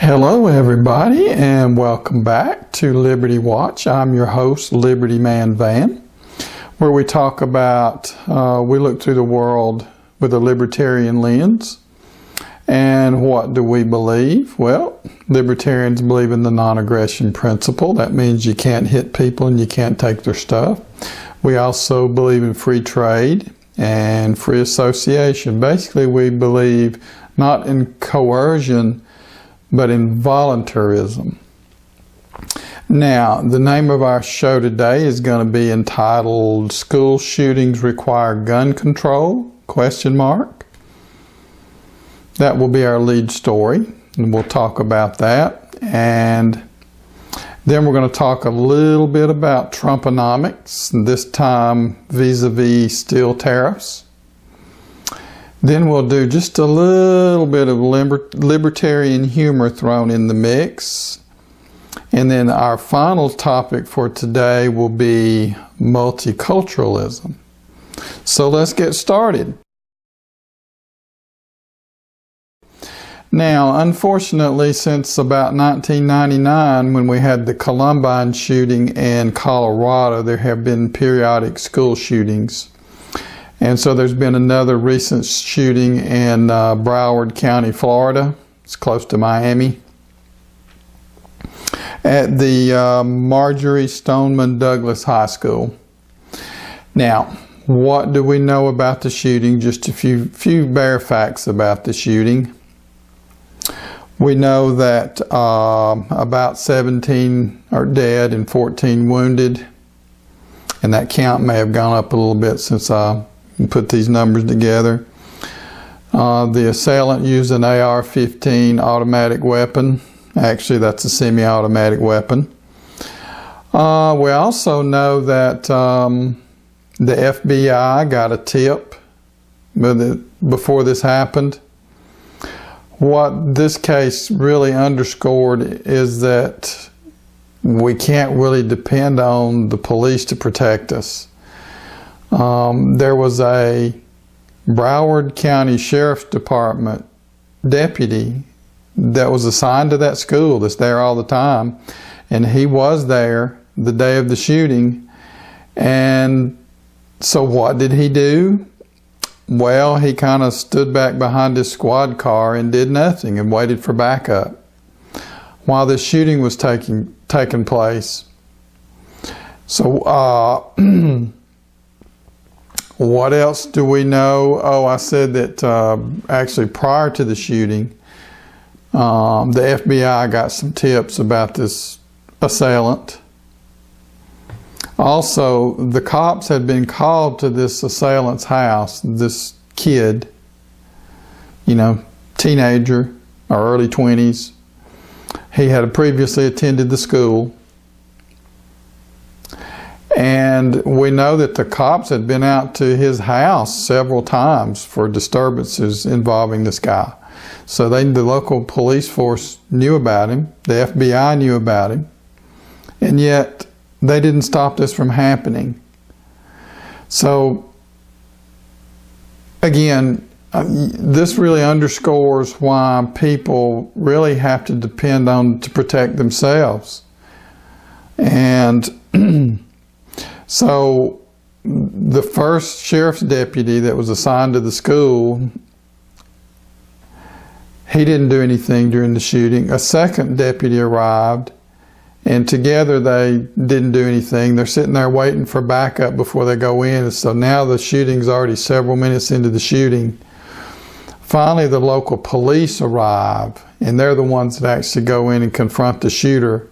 Hello everybody, and welcome back to Liberty Watch. I'm your host, Liberty Man Van, where we talk about, we look through the world with a libertarian lens. And what do we believe? Well, libertarians believe in the non-aggression principle. That means you can't hit people and you can't take their stuff. We also believe in free trade and free association. Basically, we believe not in coercion, but in voluntarism. Now, the name of our show today is going to be entitled School Shootings Require Gun Control? ? That will be our lead story, and we'll talk about that. And then we're going to talk a little bit about Trumponomics, and this time vis-a-vis steel tariffs. Then we'll do just a little bit of libertarian humor thrown in the mix. And then our final topic for today will be multiculturalism. So let's get started. Now, unfortunately, since about 1999, when we had the Columbine shooting in Colorado, there have been periodic school shootings. And so there's been another recent shooting in Broward County, Florida. It's close to Miami. At the Marjorie Stoneman Douglas High School. Now, what do we know about the shooting? Just a few bare facts about the shooting. We know that about 17 are dead and 14 wounded. And that count may have gone up a little bit since I put these numbers together. The assailant used an AR-15 automatic weapon. Actually, that's a semi-automatic weapon. We also know that the FBI got a tip before this happened. What this case really underscored is that we can't really depend on the police to protect us. There was a Broward County Sheriff's Department deputy that was assigned to that school that's there all the time, and he was there the day of the shooting. And so what did he do? Well, he kind of stood back behind his squad car and did nothing and waited for backup while the shooting was taking place. So what else do we know? Oh, I said that actually prior to the shooting, the FBI got some tips about this assailant. Also, the cops had been called to this assailant's house, this kid, teenager or early 20s. He had previously attended the school. And we know that the cops had been out to his house several times for disturbances involving this guy. So the local police force knew about him. The FBI knew about him. And yet they didn't stop this from happening. So again, this really underscores why people really have to depend on to protect themselves. And so the first sheriff's deputy that was assigned to the school, he didn't do anything during the shooting. A second deputy arrived, and together they didn't do anything. They're sitting there waiting for backup before they go in. And so now the shooting's already several minutes into the shooting. Finally, the local police arrive, and they're the ones that actually go in and confront the shooter.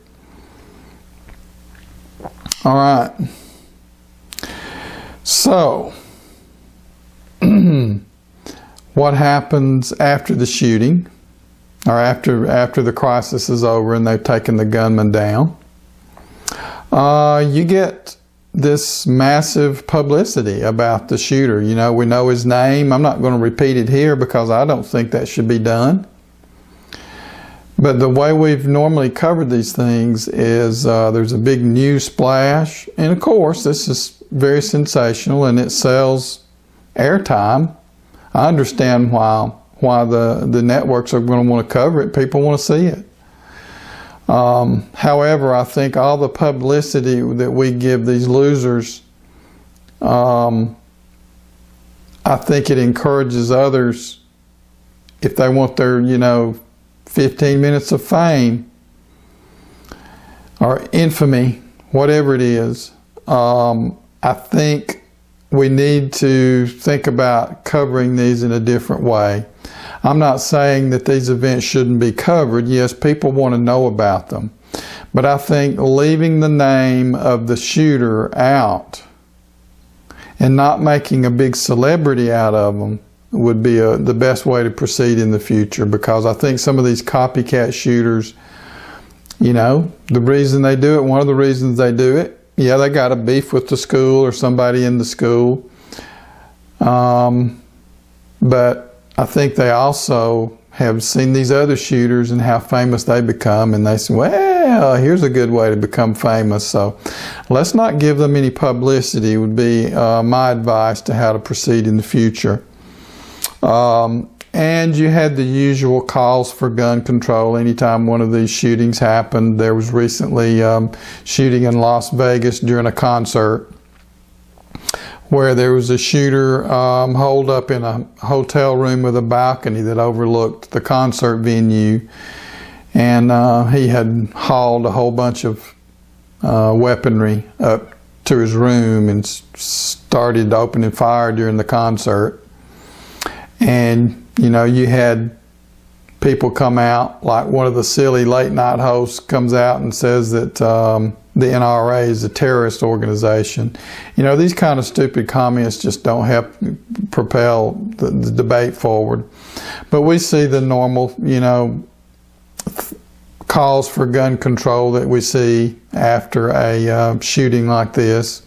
All right. So, what happens after the shooting, or after the crisis is over and they've taken the gunman down? You get this massive publicity about the shooter. We know his name. I'm not going to repeat it here because I don't think that should be done. But the way we've normally covered these things is there's a big news splash. And of course, this is very sensational and it sells airtime. I understand why the networks are going to want to cover it. People want to see it. However, I think all the publicity that we give these losers, I think it encourages others, if they want their, 15 minutes of fame or infamy, whatever it is, I think we need to think about covering these in a different way. I'm not saying that these events shouldn't be covered. Yes, people want to know about them. But I think leaving the name of the shooter out and not making a big celebrity out of them would be the best way to proceed in the future, because I think some of these copycat shooters, the reason they do it, one of the reasons they do it, yeah, they got a beef with the school or somebody in the school. But I think they also have seen these other shooters and how famous they become, and they say, well, here's a good way to become famous. So let's not give them any publicity would be my advice to how to proceed in the future. And you had the usual calls for gun control anytime one of these shootings happened. There was recently shooting in Las Vegas during a concert, where there was a shooter holed up in a hotel room with a balcony that overlooked the concert venue, and he had hauled a whole bunch of weaponry up to his room and started opening fire during the concert. And you had people come out, like one of the silly late night hosts comes out and says that the NRA is a terrorist organization. These kind of stupid comments just don't help propel the debate forward. But we see the normal, calls for gun control that we see after a shooting like this.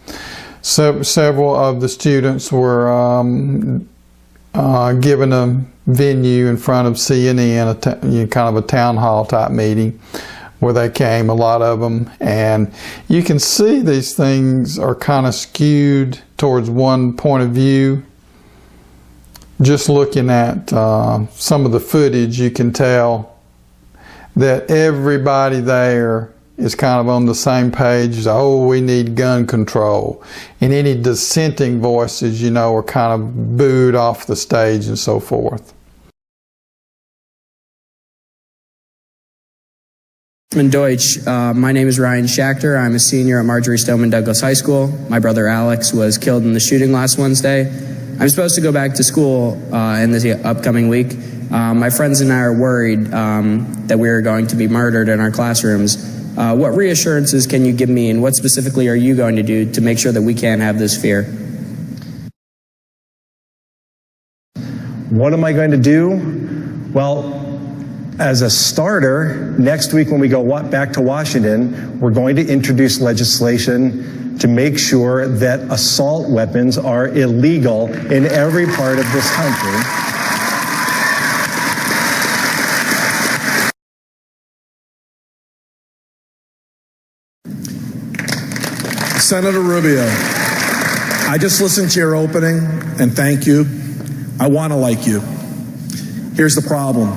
So, several of the students were given a venue in front of CNN, kind of a town hall type meeting, where they came, a lot of them, and you can see these things are kind of skewed towards one point of view. Just looking at some of the footage, you can tell that everybody there is kind of on the same page as, oh, we need gun control. And any dissenting voices, are kind of booed off the stage and so forth. Deutsch. My name is Ryan Schachter. I'm a senior at Marjorie Stoneman Douglas High School. My brother Alex was killed in the shooting last Wednesday. I'm supposed to go back to school in this upcoming week. My friends and I are worried that we are going to be murdered in our classrooms. What reassurances can you give me, and what specifically are you going to do to make sure that we can't have this fear? What am I going to do? Well, as a starter, next week when we go back to Washington, we're going to introduce legislation to make sure that assault weapons are illegal in every part of this country. Senator Rubio, I just listened to your opening, and thank you. I want to like you. Here's the problem,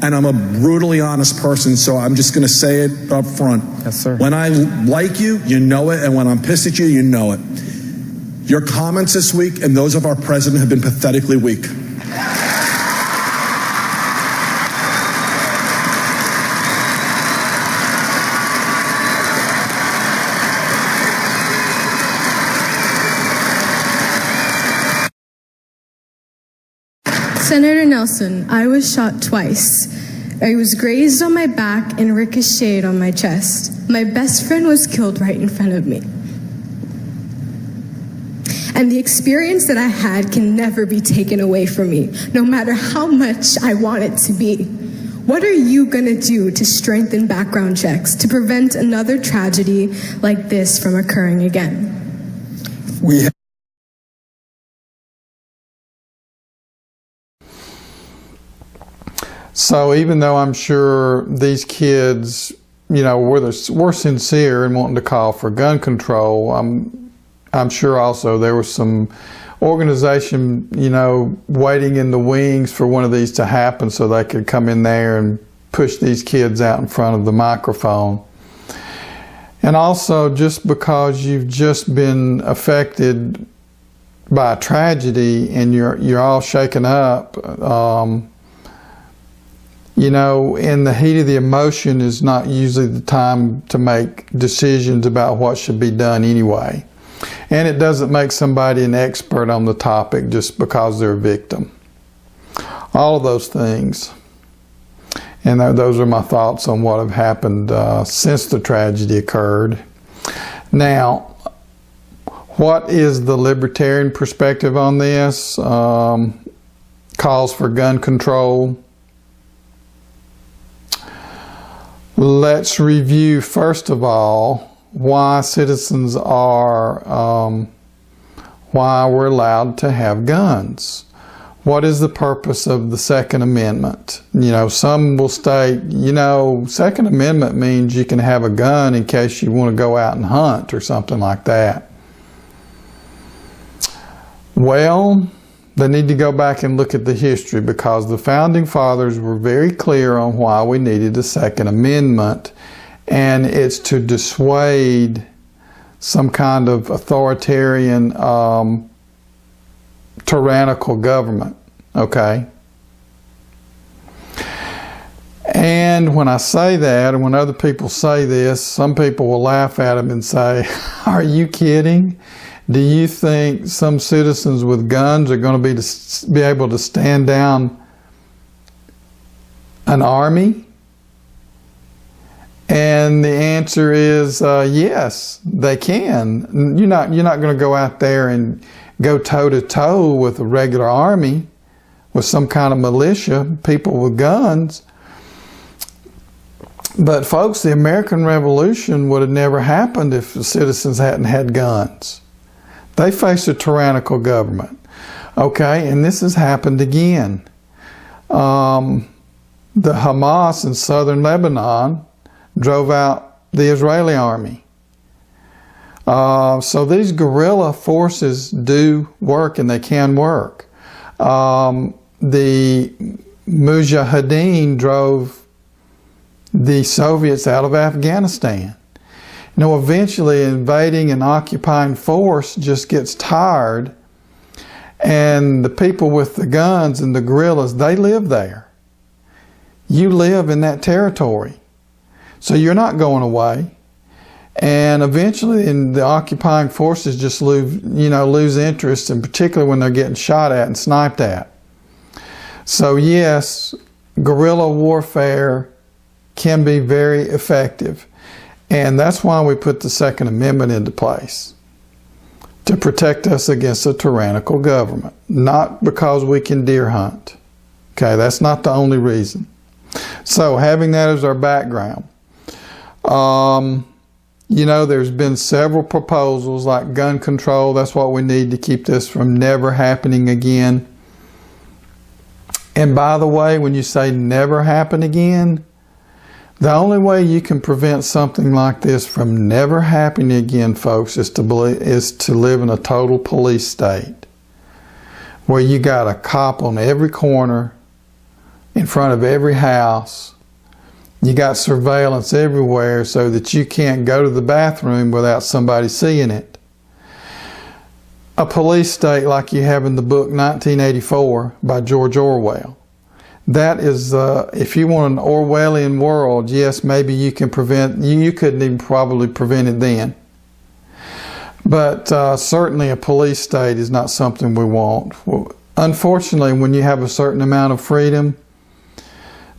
and I'm a brutally honest person, so I'm just going to say it up front. Yes, sir. When I like you, you know it, and when I'm pissed at you, you know it. Your comments this week and those of our president have been pathetically weak. Senator Nelson, I was shot twice. I was grazed on my back and ricocheted on my chest. My best friend was killed right in front of me. And the experience that I had can never be taken away from me, no matter how much I want it to be. What are you going to do to strengthen background checks to prevent another tragedy like this from occurring again? So even though I'm sure these kids, were sincere in wanting to call for gun control, I'm sure also there was some organization, waiting in the wings for one of these to happen so they could come in there and push these kids out in front of the microphone. And also, just because you've just been affected by a tragedy and you're all shaken up, you know, in the heat of the emotion is not usually the time to make decisions about what should be done anyway. And it doesn't make somebody an expert on the topic just because they're a victim. All of those things. And those are my thoughts on what have happened since the tragedy occurred. Now, what is the libertarian perspective on this? Calls for gun control. Let's review, first of all, why citizens are, why we're allowed to have guns. What is the purpose of the Second Amendment? You know, some will state, you know, Second Amendment means you can have a gun in case you want to go out and hunt or something like that. Well, they need to go back and look at the history, because the Founding Fathers were very clear on why we needed the Second Amendment, and it's to dissuade some kind of authoritarian tyrannical government, okay? And when I say that, and when other people say this, some people will laugh at them and say, are you kidding? Do you think some citizens with guns are going to be able to stand down an army? And the answer is yes, they can. You're not going to go out there and go toe-to-toe with a regular army, with some kind of militia, people with guns. But folks, the American Revolution would have never happened if the citizens hadn't had guns. They faced a tyrannical government. Okay, and this has happened again. The Hamas in southern Lebanon drove out the Israeli army. So these guerrilla forces do work, and they can work. The Mujahideen drove the Soviets out of Afghanistan. You know, eventually invading and occupying force just gets tired, and the people with the guns and the guerrillas, they live there. You live in that territory, so you're not going away. And eventually, the occupying forces just lose interest, and particularly when they're getting shot at and sniped at. So yes, guerrilla warfare can be very effective. And that's why we put the Second Amendment into place, to protect us against a tyrannical government, not because we can deer hunt. Okay, that's not the only reason. So having that as our background, you know, there's been several proposals like gun control. That's what we need to keep this from never happening again. And by the way, when you say never happen again, the only way you can prevent something like this from never happening again, folks, is to live in a total police state, where you got a cop on every corner, in front of every house. You got surveillance everywhere so that you can't go to the bathroom without somebody seeing it. A police state like you have in the book 1984 by George Orwell. That is, if you want an Orwellian world, yes, maybe you can prevent, you couldn't even probably prevent it then. But certainly a police state is not something we want. Unfortunately, when you have a certain amount of freedom,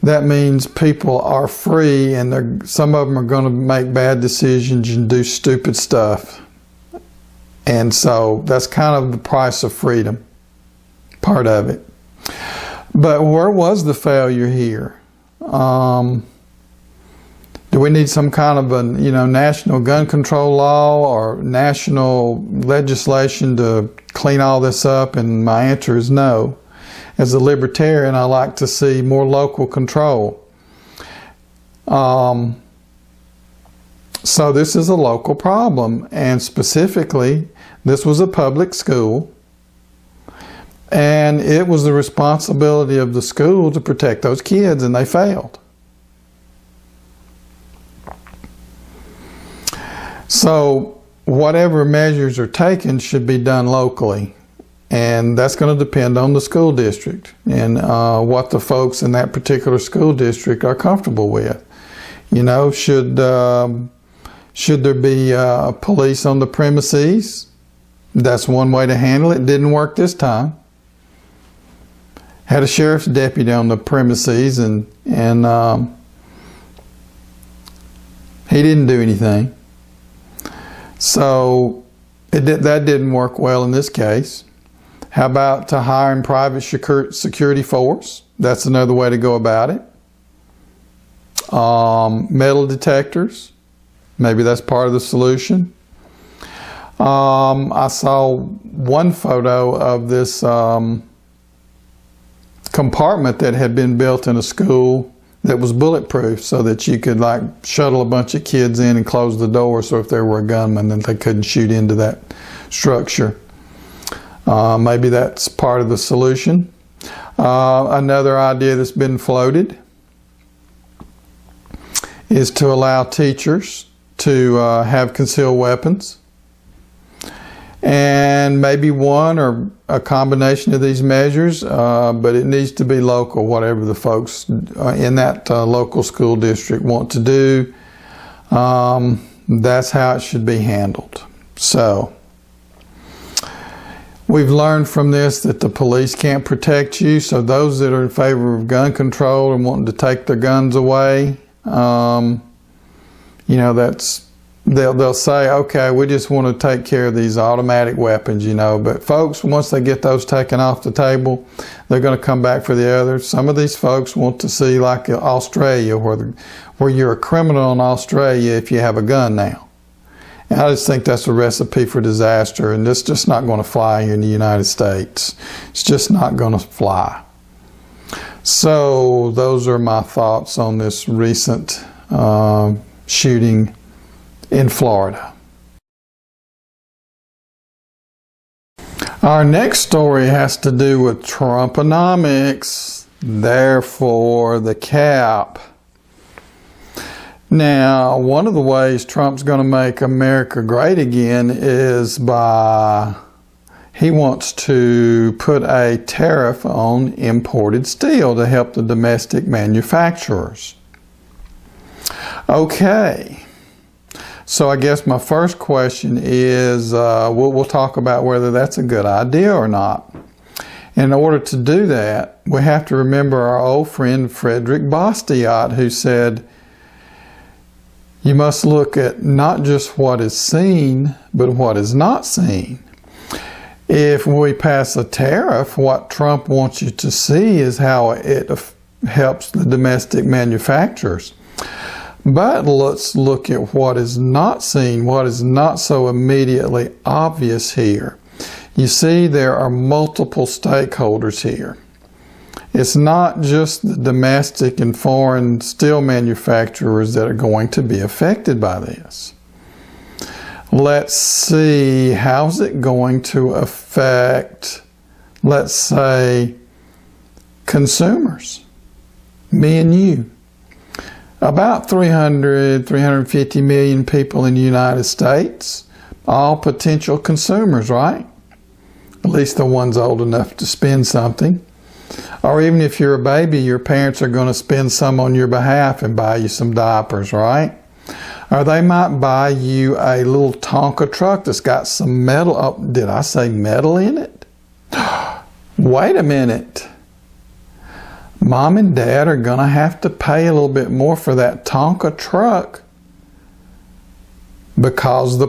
that means people are free, and some of them are going to make bad decisions and do stupid stuff. And so that's kind of the price of freedom, part of it. But where was the failure here? Do we need some kind of a national gun control law or national legislation to clean all this up? And my answer is no. As a libertarian, I like to see more local control. So this is a local problem, and specifically, this was a public school. And it was the responsibility of the school to protect those kids, and they failed. So whatever measures are taken should be done locally. And that's going to depend on the school district and what the folks in that particular school district are comfortable with. You know, should there be police on the premises? That's one way to handle it. Didn't work this time. Had a sheriff's deputy on the premises and he didn't do anything. So that didn't work well in this case. How about hiring private security force? That's another way to go about it. Metal detectors, maybe that's part of the solution. I saw one photo of this compartment that had been built in a school that was bulletproof so that you could like shuttle a bunch of kids in and close the door so if there were a gunman then they couldn't shoot into that structure. Maybe that's part of the solution. Another idea that's been floated is to allow teachers to have concealed weapons. And maybe one or a combination of these measures, but it needs to be local, whatever the folks in that local school district want to do. That's how it should be handled. So, we've learned from this that the police can't protect you, so those that are in favor of gun control and wanting to take their guns away, you know, they'll say, okay, we just want to take care of these automatic weapons, you know, but folks, once they get those taken off the table, they're going to come back for the others. Some of these folks want to see like Australia, where you're a criminal in Australia if you have a gun now. And I just think that's a recipe for disaster, and it's just not going to fly here in the United States. It's just not going to fly. So those are my thoughts on this recent shooting in Florida. Our next story has to do with Trumponomics, therefore the cap. Now, one of the ways Trump's going to make America great again is he wants to put a tariff on imported steel to help the domestic manufacturers. Okay. So I guess my first question is, we'll talk about whether that's a good idea or not. In order to do that, we have to remember our old friend Frederick Bastiat, who said, you must look at not just what is seen, but what is not seen. If we pass a tariff, what Trump wants you to see is how it helps the domestic manufacturers. But let's look at what is not seen, what is not so immediately obvious here. You see, there are multiple stakeholders here. It's not just the domestic and foreign steel manufacturers that are going to be affected by this. Let's see, how's it going to affect, let's say, consumers, me and you. About 350 million people in the United States, all potential consumers, right? At least the ones old enough to spend something. Or even if you're a baby, your parents are going to spend some on your behalf and buy you some diapers, right? Or they might buy you a little Tonka truck that's got some metal. Oh, did I say metal in it? Wait a minute. Mom and Dad are going to have to pay a little bit more for that Tonka truck because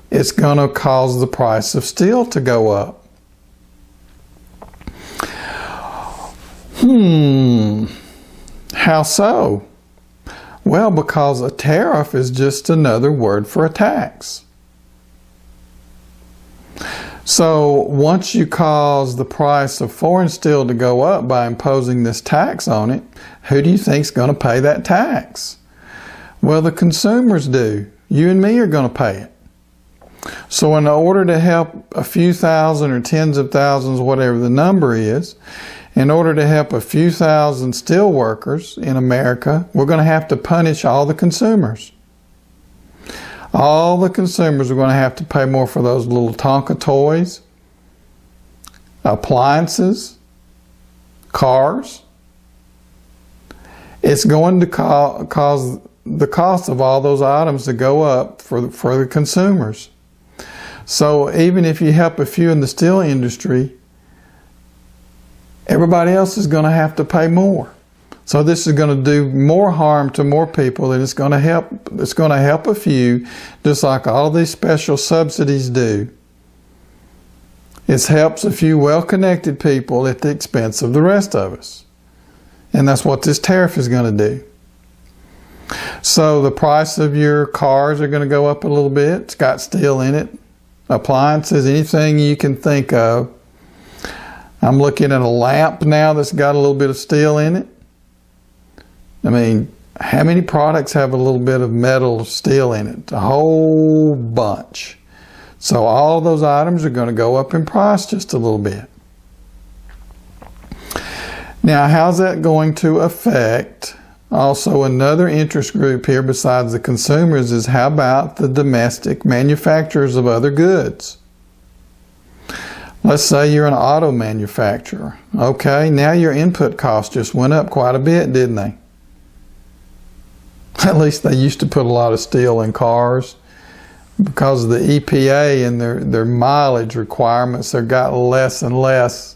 it's going to cause the price of steel to go up. How so? Well, because a tariff is just another word for a tax. So once you cause the price of foreign steel to go up by imposing this tax on it, who do you think is going to pay that tax? Well, the consumers do. You and me are going to pay it. So in order to help a few thousand or tens of thousands, whatever the number is, in order to help a few thousand steel workers in America, we're going to have to punish all the consumers. All the consumers are going to have to pay more for those little Tonka toys, appliances, cars. It's going to cause the cost of all those items to go up for the consumers. So even if you help a few in the steel industry, everybody else is going to have to pay more. So this is going to do more harm to more people than it's going to help. It's going to help a few, just like all these special subsidies do. It helps a few well-connected people at the expense of the rest of us. And that's what this tariff is going to do. So the price of your cars are going to go up a little bit. It's got steel in it. Appliances, anything you can think of. I'm looking at a lamp now that's got a little bit of steel in it. I mean, how many products have a little bit of metal or steel in it? A whole bunch. So all those items are going to go up in price just a little bit. Now, how's that going to affect also another interest group here besides the consumers is how about the domestic manufacturers of other goods? Let's say you're an auto manufacturer. Okay, now your input costs just went up quite a bit, didn't they? At least they used to put a lot of steel in cars. Because of the EPA and their mileage requirements, they've got less and less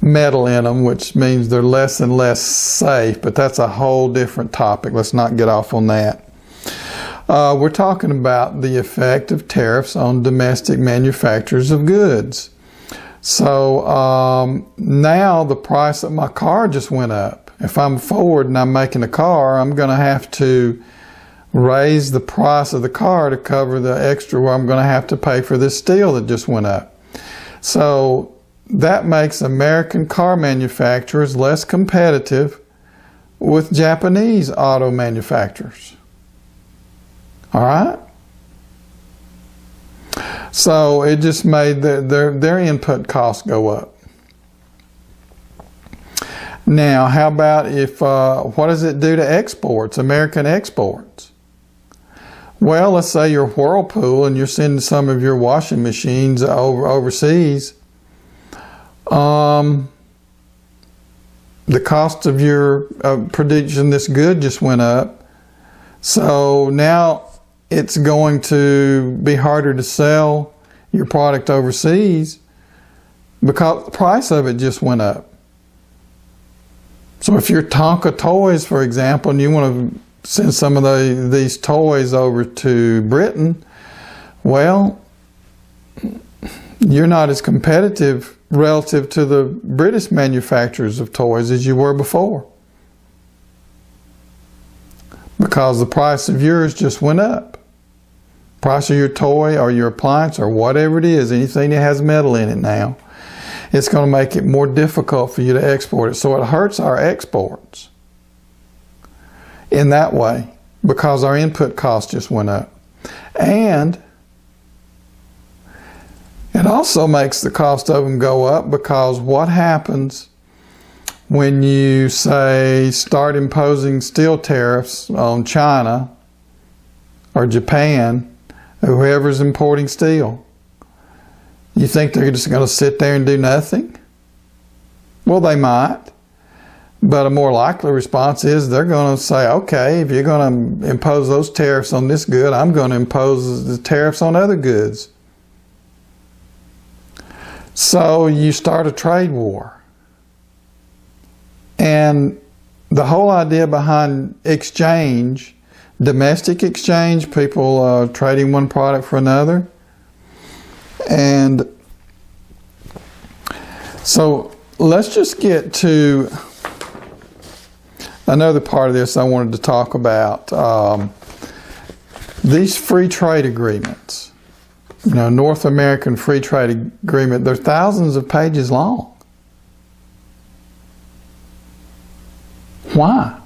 metal in them, which means they're less and less safe. But that's a whole different topic. Let's not get off on that. We're talking about the effect of tariffs on domestic manufacturers of goods. So now the price of my car just went up. If I'm Ford and I'm making a car, I'm going to have to raise the price of the car to cover the extra where I'm going to have to pay for this steel that just went up. So that makes American car manufacturers less competitive with Japanese auto manufacturers. All right? So it just made their input costs go up. Now, how about if, what does it do to exports, American exports? Well, let's say you're Whirlpool and you're sending some of your washing machines overseas. The cost of your producing this good just went up. So now it's going to be harder to sell your product overseas because the price of it just went up. So if you're Tonka Toys, for example, and you want to send some of these toys over to Britain, well, you're not as competitive relative to the British manufacturers of toys as you were before. Because the price of yours just went up. Price of your toy or your appliance or whatever it is, anything that has metal in it now, it's going to make it more difficult for you to export it. So it hurts our exports in that way because our input costs just went up. And it also makes the cost of them go up because what happens when you, say, start imposing steel tariffs on China or Japan, or whoever's importing steel? You think they're just going to sit there and do nothing? Well, they might. But a more likely response is they're going to say, okay, if you're going to impose those tariffs on this good, I'm going to impose the tariffs on other goods. So you start a trade war. And the whole idea behind exchange, domestic exchange, people trading one product for another. And so let's just get to another part of this I wanted to talk about. These free trade agreements, North American Free Trade Agreement, they're thousands of pages long. Why?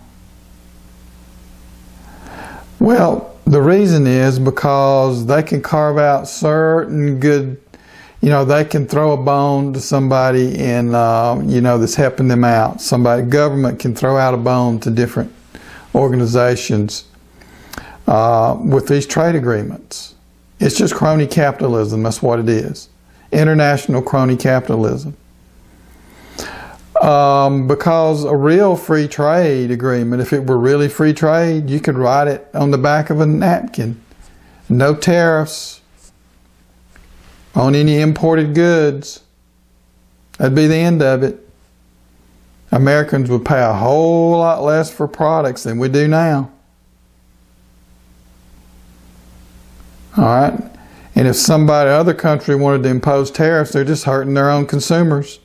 Well, the reason is because they can carve out certain good, they can throw a bone to somebody and, that's helping them out. Government can throw out a bone to different organizations with these trade agreements. It's just crony capitalism. That's what it is. International crony capitalism. Because a real free trade agreement, if it were really free trade, you could write it on the back of a napkin. No tariffs on any imported goods. That'd be the end of it. Americans would pay a whole lot less for products than we do now. All right? And if other country wanted to impose tariffs, they're just hurting their own consumers.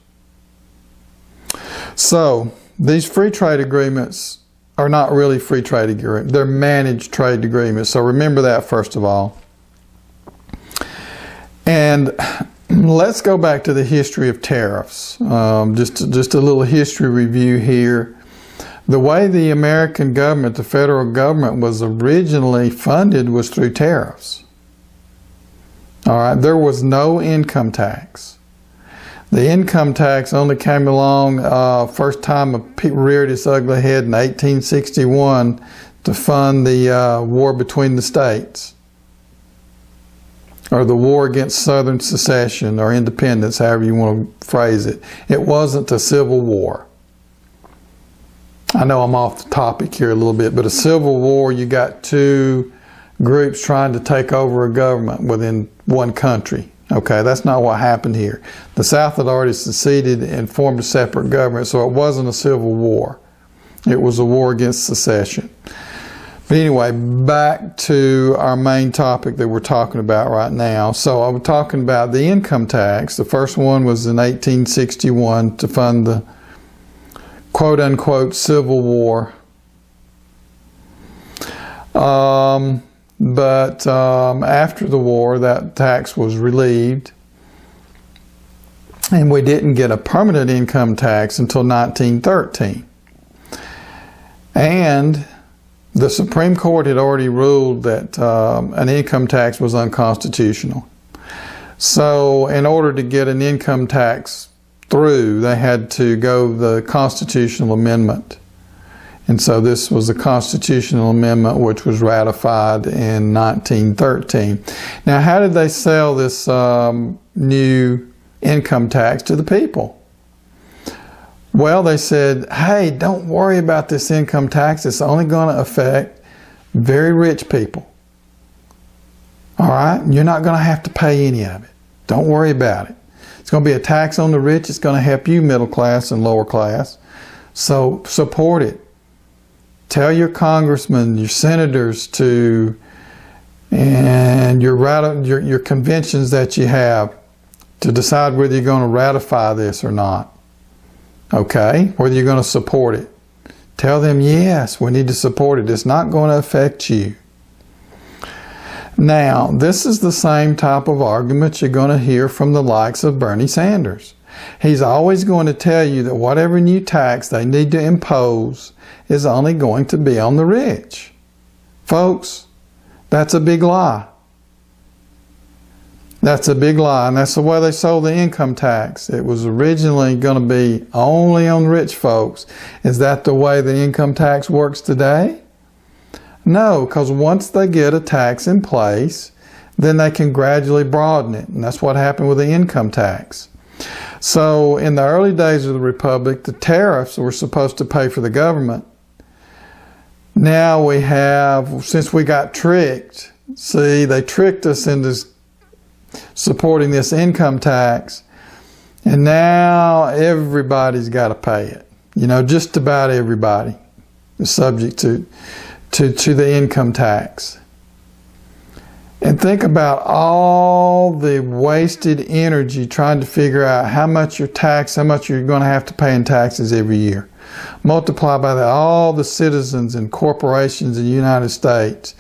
So, these free trade agreements are not really free trade agreements. They're managed trade agreements. So remember that first of all. And let's go back to the history of tariffs. Just a little history review here. The way the American government, the federal government, was originally funded was through tariffs. All right, there was no income tax. The income tax only came along first time it reared its ugly head in 1861 to fund the war between the states, or the war against Southern secession or independence, however you want to phrase it. It wasn't a civil war. I know I'm off the topic here a little bit, but a civil war, you got two groups trying to take over a government within one country. Okay, that's not what happened here. The South had already seceded and formed a separate government, so it wasn't a civil war. It was a war against secession. But anyway, back to our main topic that we're talking about right now. So I'm talking about the income tax. The first one was in 1861 to fund the quote-unquote Civil War. But after the war, that tax was relieved, and we didn't get a permanent income tax until 1913. And the Supreme Court had already ruled that an income tax was unconstitutional. So in order to get an income tax through, they had to go the constitutional amendment. And so this was a constitutional amendment which was ratified in 1913. Now, how did they sell this new income tax to the people? Well, they said, hey, don't worry about this income tax. It's only going to affect very rich people. All right? You're not going to have to pay any of it. Don't worry about it. It's going to be a tax on the rich. It's going to help you, middle class and lower class. So support it. Tell your congressmen, your senators and your conventions that you have to decide whether you're going to ratify this or not. Okay? Whether you're going to support it. Tell them, yes, we need to support it. It's not going to affect you. Now, this is the same type of argument you're going to hear from the likes of Bernie Sanders. He's always going to tell you that whatever new tax they need to impose is only going to be on the rich. Folks, that's a big lie. That's a big lie, and that's the way they sold the income tax. It was originally going to be only on rich folks. Is that the way the income tax works today? No, because once they get a tax in place, then they can gradually broaden it, and that's what happened with the income tax. So in the early days of the Republic, the tariffs were supposed to pay for the government. Now we have, since we got tricked, see, they tricked us into supporting this income tax, and now everybody's got to pay it. You know, just about everybody is subject to the income tax. And think about all the wasted energy trying to figure out how much you're taxed, how much you're going to have to pay in taxes every year. Multiply by that all the citizens and corporations in the United States.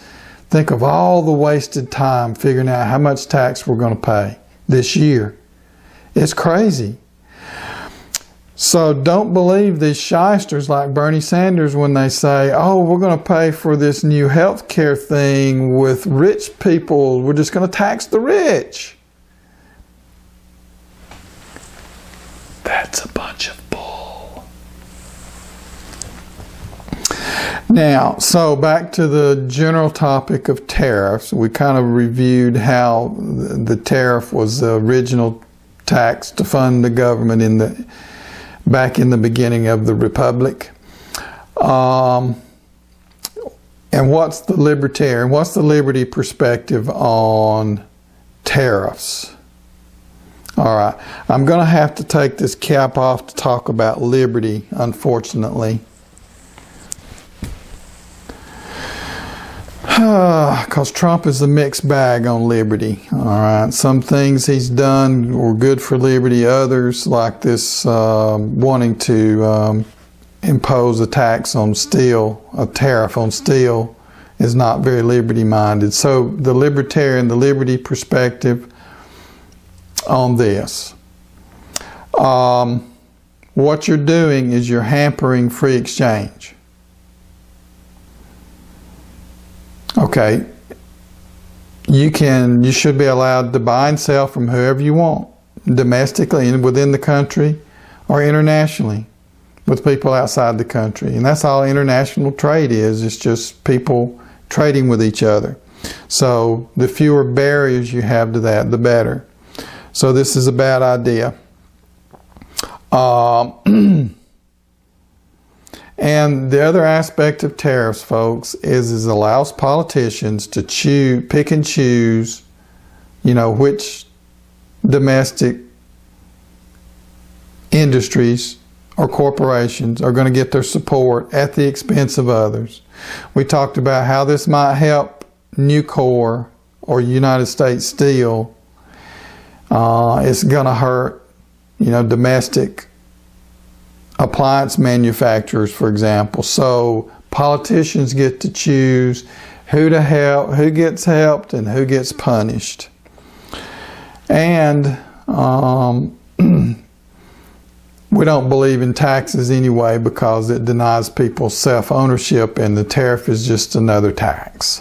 Think of all the wasted time figuring out how much tax we're going to pay this year. It's crazy. So don't believe these shysters like Bernie Sanders when they say, oh, we're going to pay for this new health care thing with rich people. We're just going to tax the rich. That's a bunch of bull. Now, so back to the general topic of tariffs. We kind of reviewed how the tariff was the original tax to fund the government back in the beginning of the Republic. And what's the liberty perspective on tariffs? All right, I'm going to have to take this cap off to talk about liberty, unfortunately. Because Trump is a mixed bag on liberty. All right, some things he's done were good for liberty. Others, like this wanting to impose a tax on steel, a tariff on steel, is not very liberty-minded. So the libertarian, the liberty perspective on this. What you're doing is you're hampering free exchange. Okay, you should be allowed to buy and sell from whoever you want, domestically and within the country or internationally with people outside the country. And that's all international trade is. It's just people trading with each other. So the fewer barriers you have to that, the better. So this is a bad idea. And the other aspect of tariffs, folks, is it allows politicians to pick and choose, which domestic industries or corporations are going to get their support at the expense of others. We talked about how this might help Nucor or United States Steel. It's going to hurt, domestic appliance manufacturers, for example. So politicians get to choose who to help, who gets helped, and who gets punished. And we don't believe in taxes anyway because it denies people self-ownership, and the tariff is just another tax.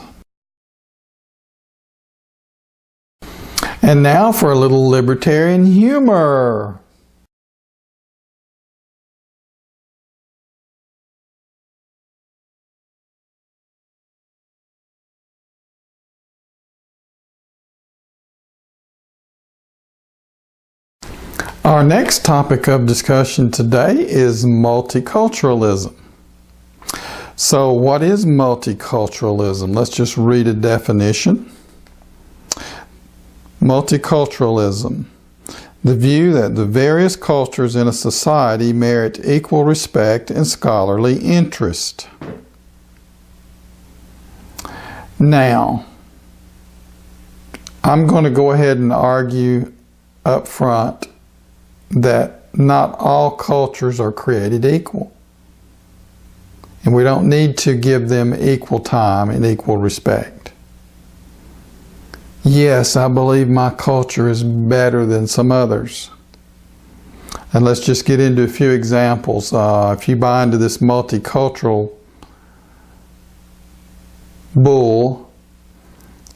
And now for a little libertarian humor. Our next topic of discussion today is multiculturalism. So what is multiculturalism? Let's just read a definition. Multiculturalism, the view that the various cultures in a society merit equal respect and scholarly interest. Now, I'm going to go ahead and argue up front that not all cultures are created equal. And we don't need to give them equal time and equal respect. Yes, I believe my culture is better than some others. And let's just get into a few examples. If you buy into this multicultural bull,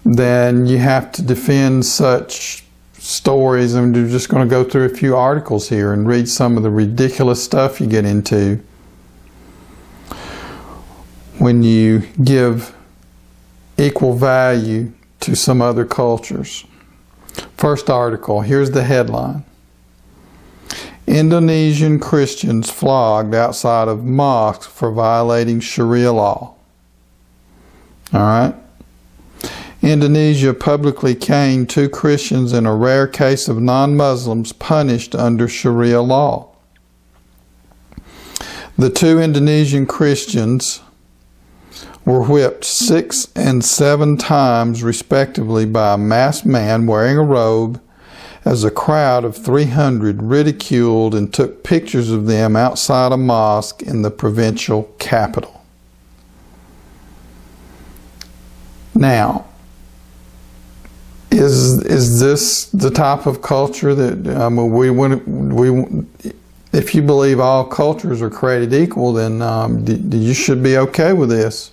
then you have to defend such stories, and we're just going to go through a few articles here and read some of the ridiculous stuff you get into when you give equal value to some other cultures. First article, here's the headline. Indonesian Christians flogged outside of mosques for violating Sharia law. All right. Indonesia publicly caned 2 Christians in a rare case of non-Muslims punished under Sharia law. The 2 Indonesian Christians were whipped 6 and 7 times respectively by a masked man wearing a robe as a crowd of 300 ridiculed and took pictures of them outside a mosque in the provincial capital. Now, is this the type of culture that if you believe all cultures are created equal, then you should be okay with this.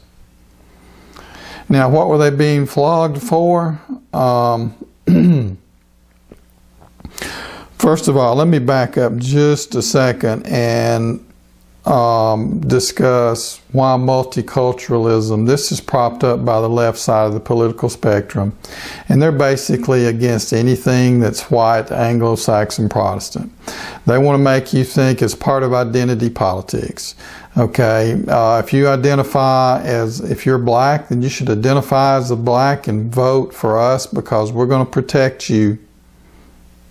Now, what were they being flogged for? First of all, let me back up just a second and discuss why multiculturalism, this is propped up by the left side of the political spectrum, and they're basically against anything that's white, Anglo-Saxon, Protestant. They want to make you think it's part of identity politics. Okay, if you identify as, if you're black, then you should identify as a black and vote for us because we're going to protect you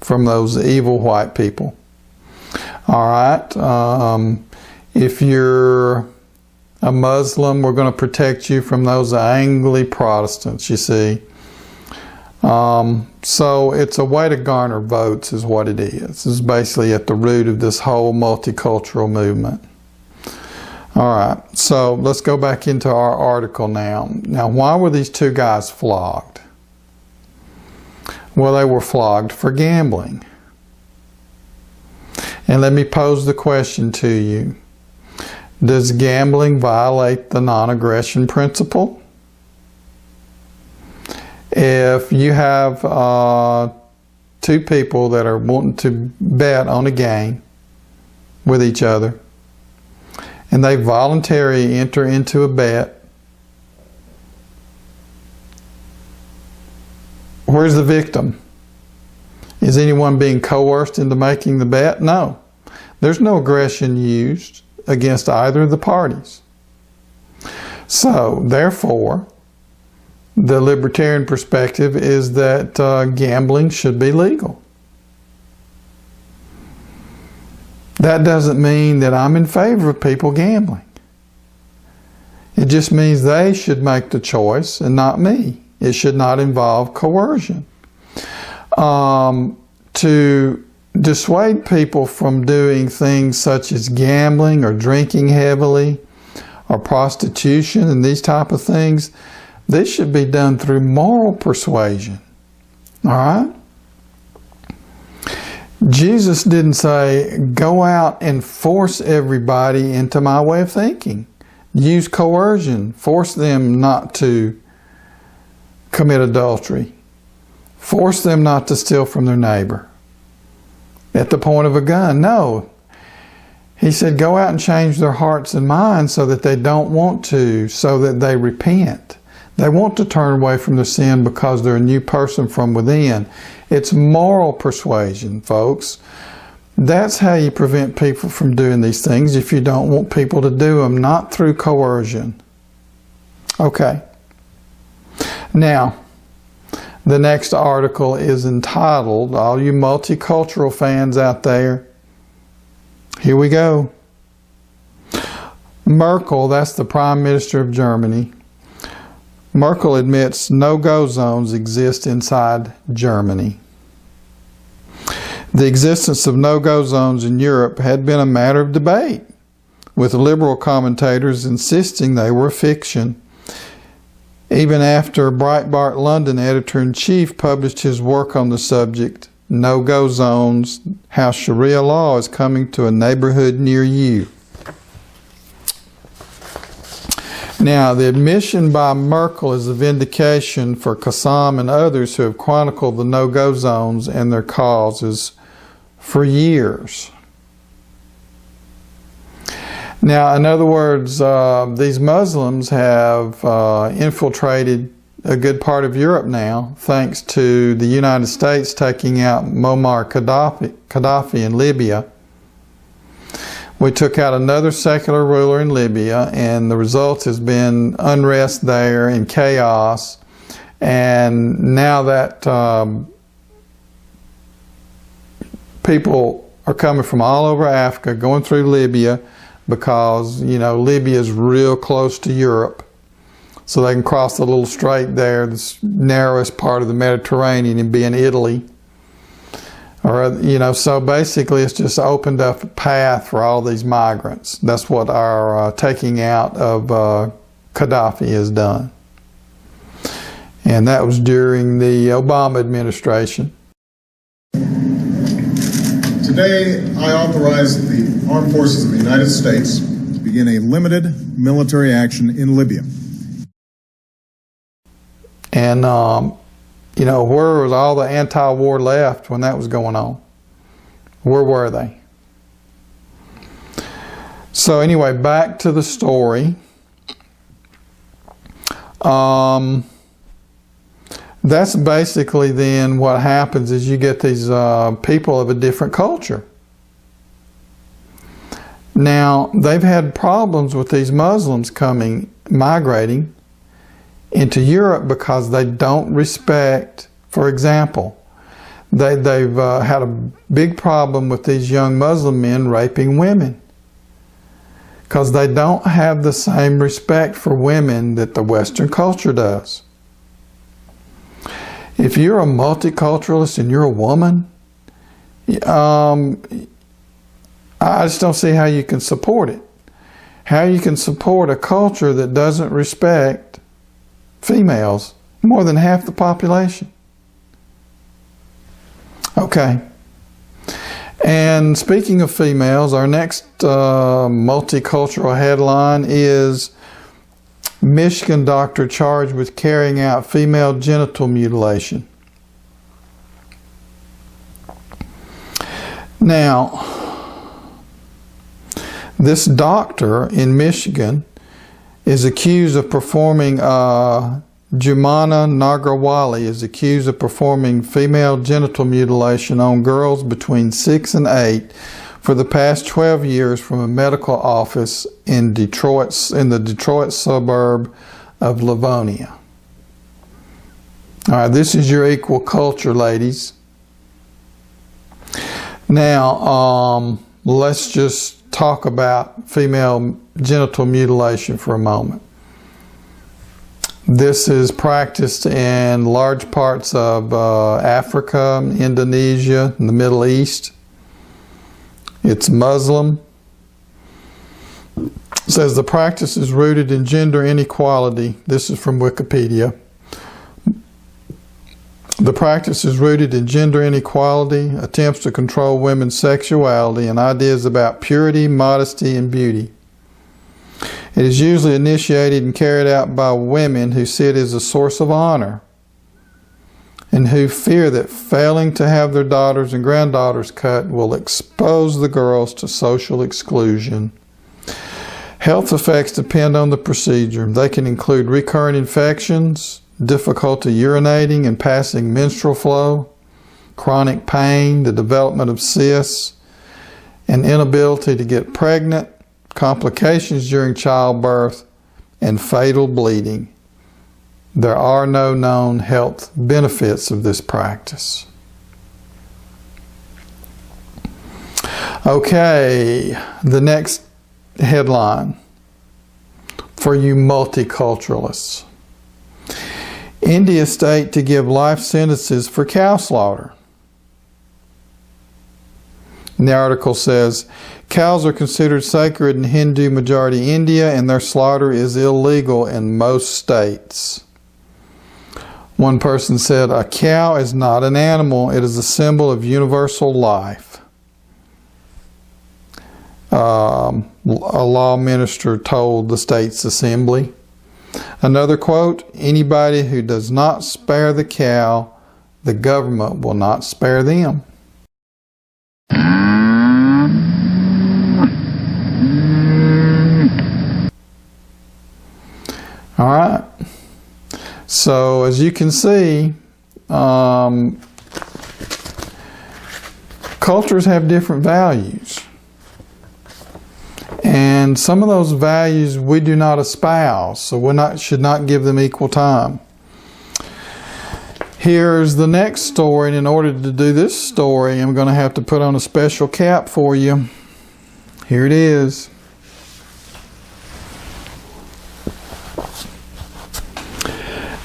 from those evil white people. All right. If you're a Muslim, we're going to protect you from those Angli Protestants, you see. So it's a way to garner votes is what it is. It's basically at the root of this whole multicultural movement. All right, so let's go back into our article now. Now, why were these two guys flogged? Well, they were flogged for gambling. And let me pose the question to you. Does gambling violate the non-aggression principle? If you have two people that are wanting to bet on a game with each other, and they voluntarily enter into a bet, where's the victim? Is anyone being coerced into making the bet? No. There's no aggression used against either of the parties. So, therefore, the libertarian perspective is that gambling should be legal. That doesn't mean that I'm in favor of people gambling. It just means they should make the choice and not me. It should not involve coercion. To dissuade people from doing things such as gambling or drinking heavily or prostitution and these type of things, this should be done through moral persuasion. All right? Jesus didn't say, go out and force everybody into my way of thinking. Use coercion. Force them not to commit adultery. Force them not to steal from their neighbor at the point of a gun. No. He said, go out and change their hearts and minds so that they don't want to, so that they repent. They want to turn away from their sin because they're a new person from within. It's moral persuasion, folks. That's how you prevent people from doing these things if you don't want people to do them, not through coercion. Okay. Now, the next article is entitled, all you multicultural fans out there, here we go. Merkel, that's the Prime Minister of Germany. Merkel admits no-go zones exist inside Germany. The existence of no-go zones in Europe had been a matter of debate, with liberal commentators insisting they were fiction. Even after Breitbart London editor-in-chief published his work on the subject, No-Go Zones, How Sharia Law is Coming to a Neighborhood Near You. Now, the admission by Merkel is a vindication for Qassam and others who have chronicled the no-go zones and their causes for years. Now, in other words, these Muslims have infiltrated a good part of Europe now, thanks to the United States taking out Muammar Gaddafi in Libya. We took out another secular ruler in Libya, and the result has been unrest there and chaos. And now that people are coming from all over Africa, going through Libya, because, you know, Libya is real close to Europe. So they can cross the little strait there, this narrowest part of the Mediterranean, and be in Italy. Or, you know, so basically it's just opened up a path for all these migrants. That's what our taking out of Gaddafi has done. And that was during the Obama administration. Today, I authorize the Armed Forces of the United States to begin a limited military action in Libya. And, you know, where was all the anti-war left when that was going on? Where were they? So anyway, back to the story. That's basically then what happens is you get these people of a different culture. Now, they've had problems with these Muslims migrating into Europe because they don't respect, for example, they've had a big problem with these young Muslim men raping women because they don't have the same respect for women that the Western culture does. If you're a multiculturalist and you're a woman, I just don't see how you can support it. How you can support a culture that doesn't respect females, more than half the population. Okay. And speaking of females, our next multicultural headline is Michigan doctor charged with carrying out female genital mutilation. Now, this doctor in Michigan is accused of performing, Jumana Nagrawali is accused of performing female genital mutilation on girls between 6 and 8 for the past 12 years from a medical office in the Detroit suburb of Livonia. All right, this is your equal culture, ladies. Now, let's just talk about female genital mutilation for a moment. This is practiced in large parts of Africa, Indonesia, and the Middle East. It's Muslim. It says the practice is rooted in gender inequality. This is from Wikipedia. The practice is rooted in gender inequality, attempts to control women's sexuality, and ideas about purity, modesty, and beauty. It is usually initiated and carried out by women who see it as a source of honor and who fear that failing to have their daughters and granddaughters cut will expose the girls to social exclusion. Health effects depend on the procedure. They can include recurrent infections, difficulty urinating and passing menstrual flow, chronic pain, the development of cysts, an inability to get pregnant, complications during childbirth, and fatal bleeding. There are no known health benefits of this practice. Okay, the next headline for you multiculturalists. India state to give life sentences for cow slaughter. And the article says, cows are considered sacred in Hindu majority India and their slaughter is illegal in most states. One person said, a cow is not an animal, it is a symbol of universal life. A law minister told the state's assembly. Another quote, anybody who does not spare the cow, the government will not spare them. All right. So as you can see, cultures have different values. And some of those values we do not espouse, so we should not give them equal time. Here's the next story, and in order to do this story, I'm going to have to put on a special cap for you. Here it is.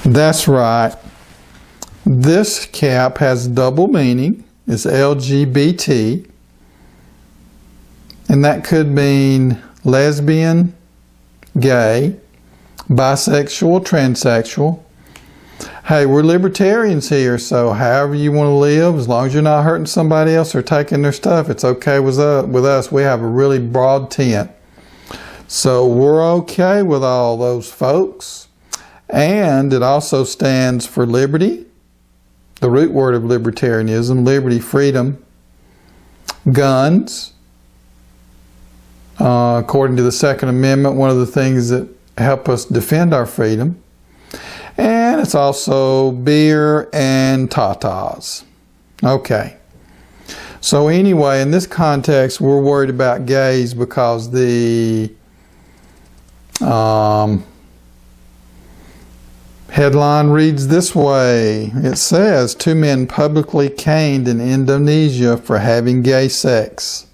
That's right. This cap has double meaning. It's LGBT. And that could mean lesbian, gay, bisexual, transsexual. Hey, we're libertarians here, so however you want to live, as long as you're not hurting somebody else or taking their stuff, it's okay with us. We have a really broad tent. So we're okay with all those folks. And it also stands for liberty, the root word of libertarianism, liberty, freedom, guns, According to the Second Amendment, one of the things that help us defend our freedom. And it's also beer and tatas. Okay. So anyway, in this context, we're worried about gays because the headline reads this way. It says, 2 men publicly caned in Indonesia for having gay sex.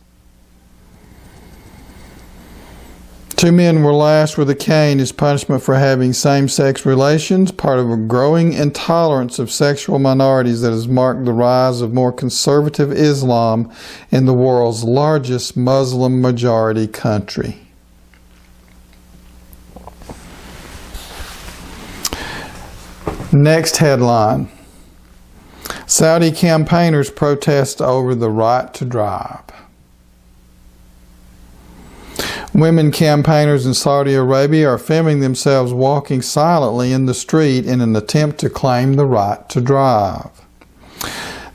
2 men were lashed with a cane as punishment for having same-sex relations, part of a growing intolerance of sexual minorities that has marked the rise of more conservative Islam in the world's largest Muslim majority country. Next headline. Saudi campaigners protest over the right to drive. Women campaigners in Saudi Arabia are filming themselves walking silently in the street in an attempt to claim the right to drive.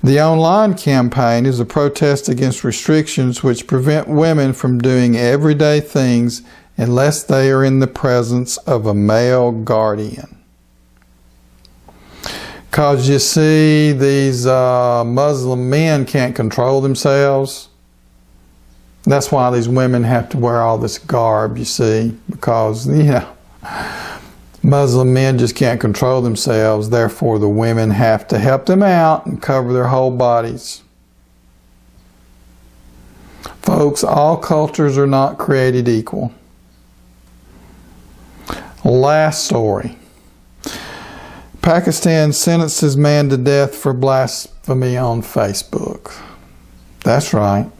The online campaign is a protest against restrictions which prevent women from doing everyday things unless they are in the presence of a male guardian. Because you see, these Muslim men can't control themselves. That's why these women have to wear all this garb, you see, because, Muslim men just can't control themselves. Therefore, the women have to help them out and cover their whole bodies. Folks, all cultures are not created equal. Last story. Pakistan sentences man to death for blasphemy on Facebook. That's right.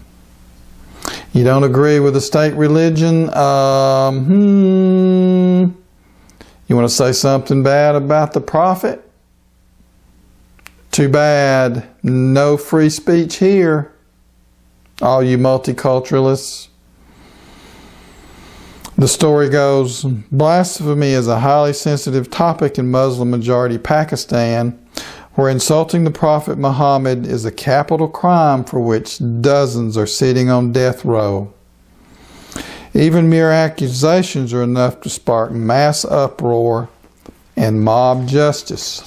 You don't agree with the state religion? You want to say something bad about the prophet? Too bad. No free speech here, all you multiculturalists. The story goes, blasphemy is a highly sensitive topic in Muslim-majority Pakistan, where insulting the Prophet Muhammad is a capital crime for which dozens are sitting on death row. Even mere accusations are enough to spark mass uproar and mob justice.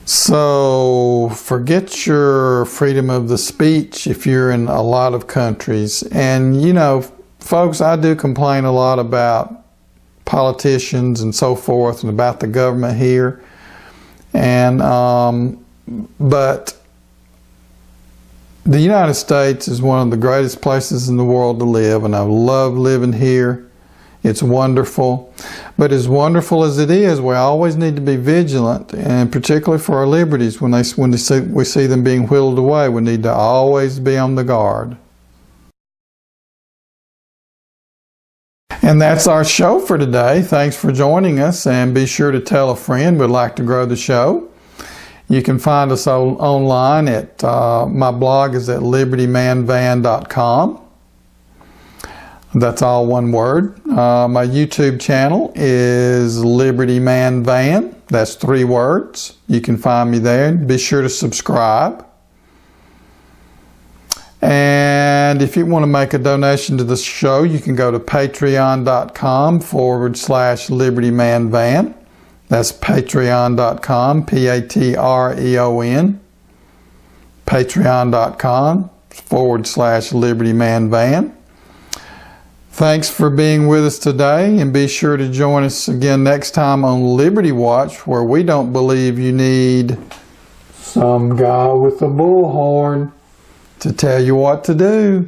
So forget your freedom of the speech if you're in a lot of countries. And folks, I do complain a lot about politicians and so forth and about the government here. And but the United States is one of the greatest places in the world to live, and I love living here. It's wonderful. But as wonderful as it is, we always need to be vigilant, and particularly for our liberties, when we see them being whittled away, we need to always be on the guard. And that's our show for today. Thanks for joining us, and be sure to tell a friend. We'd like to grow the show. You can find us online at, my blog is at libertymanvan.com. That's all one word. My YouTube channel is Liberty Man Van. That's 3 words. You can find me there. Be sure to subscribe. And if you want to make a donation to the show, you can go to patreon.com/LibertyManVan. That's patreon.com, Patreon, patreon.com/LibertyManVan. Thanks for being with us today, and be sure to join us again next time on Liberty Watch, where we don't believe you need some guy with a bullhorn to tell you what to do.